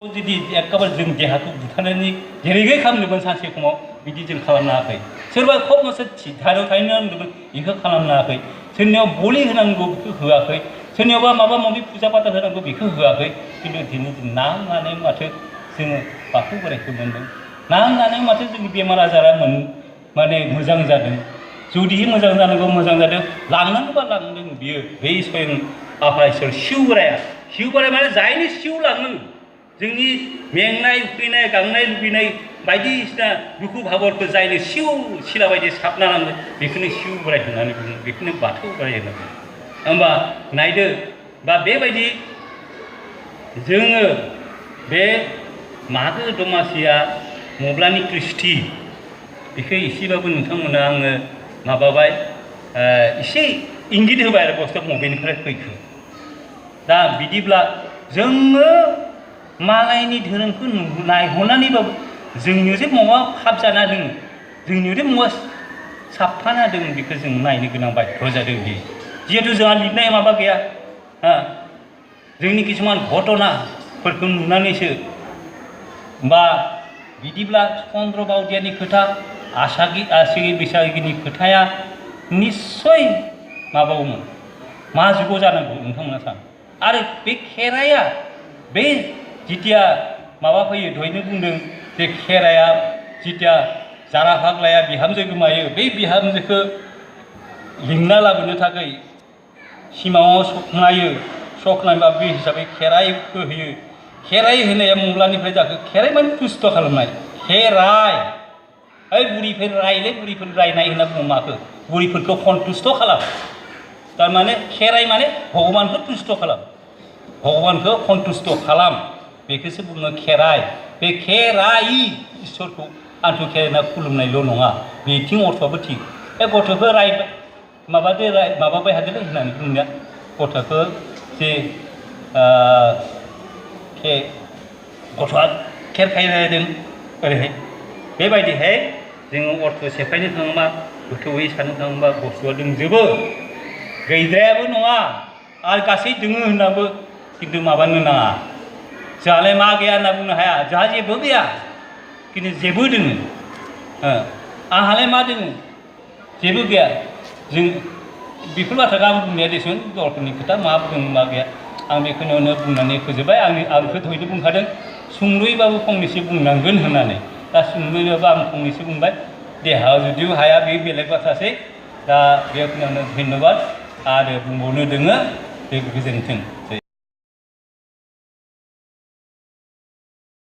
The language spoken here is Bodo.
जुदि एकेबारे जों देहाखौ बुथारनानै जेरैहाय खालामदोंमोन सानसे समाव बिदि जों खालामनो हायाखै। सोरबा खोब मोनसे थिधाराव थाहैनो होनदोंमोन बेखौ खालामनो हायाखै। सोरनियाव बलि होनांगौ बेखौ होआखै। सोरनियावबा माबा माबि फुजा फाथाल होनांगौ बेखौ होआखै। खिन्थु दिनै ना होननानै माथो जोङो बाथौ बोराइखौ मोन्दों। ना होननानै माथो जोंनि बेमार आजारा माने मोजां जादों। जुदि मोजां जानांगौ मोजां जादों लांनांगौबा लांदों बियो बै स्वयं आफा इसोर सिउ बोराइ माने जायनि सिउ लाङो जोंनि मेंनाय उखैनाय गांनाय लुबैनाय बायदिसिना दुखु भाबरखौ जायनो सिउ सिला बायदि साबना लाङो बेखौनो सिउ बोराइ होननानै बुङो। बेखौनो बाथौ बोराइ होनना बुङो। होमबा नायदो बा बेबायदि जोङो बे मागो दमासिया मब्लानि कृष्टि बेखौ एसेबाबो नोंथांमोना आङो माबाबाय एसे इंगित होबाय आरो बस्थु बबेनिफ्राय फैखो। दा बिदिब्ला जोङो मालायनि धोरोमखौ नायहरनानैबाबो जोंनियाव जे माबा खाब जाना दङ जोंनियाव जे माबा साबफाना दङ बेखौ जों नायनो गोनां बाध्य जादों। बे जिहेतु जोंहा लिरनाय माबा गैया जोंनि किसुमान घटनाफोरखौ नुनानैसो बा बिदिब्ला चन्द्र बावदियानि खोथा आसागि बैसागिनि खोथाया निस्सय माबावोमोन मा जुगाव जानांगौ नोंथांमोना सानो। आरो बे खेराइया बे जिथिया माबा फैयो दहायनो बुंदों जे खेराइया जिथिया जारा फाग्लाया बिहामजो गोमायो बे बिहामजोखौ लिंना लाबोनो थाखाय सिमाङाव सखनायबा बे हिसाबै खेराइखौ होयो। खेराइ होनाया मब्लानिफ्राय जाखो खेराइ माने तुस्त खालामनाय खेराइ ओइ बुरिफोर रायनाय होनना बुङो माखो बुरिफोरखौ सन्तुस्त खालाम। थारमाने खेराइ माने भगबानखौ तुस्त खालाम भगबानखौ सन्तुस्त खालाम बेखौसो बुङो खेराइ। बे खेराइ इसोरखौ आन्थु खेरायना खुलुमनायल' नङा बेथिं अर्थआबो थिग। बे गथ'खौ माबाबाय हादोंलै होननानै बुंनाया गथ'खौ जे गथ'आ खेरखायदों ओरैहाय बेबायदिहाय जोङो अर्थ सेफायनो थाङोबा गोथौयै साननो थाङोबा गथ'आ दंजोबो गैद्रायाबो नङा आरो गासै दोङो होननाबो खिन्थु माबानो नाङा। जोंहालाय मा गैया होनना बुंनो हाया जोंहा जेबो गैया खिन्थु जेबो दोङो। आंहालाय मा दोङो जेबो गैया। जों बेफोर बाथ्राखौ आं बुंनाया देसुन दरफोरनि खोथा मा दं मा गैया आं बेखौनो बुंनानै फोजोबबाय। आंखौ दहायनो बुंखादों सुंद'यैबाबो फंनैसो बुंनांगोन होननानै। दा सुंद'यैबाबो आं फंनैसो बुंबाय। देहा जुदिव हाया बे बेलेग बाथ्रासै। दा बेखिनियावनो धन्यबाद आरो बुंबावनो दोङो बे गोजोन्थों।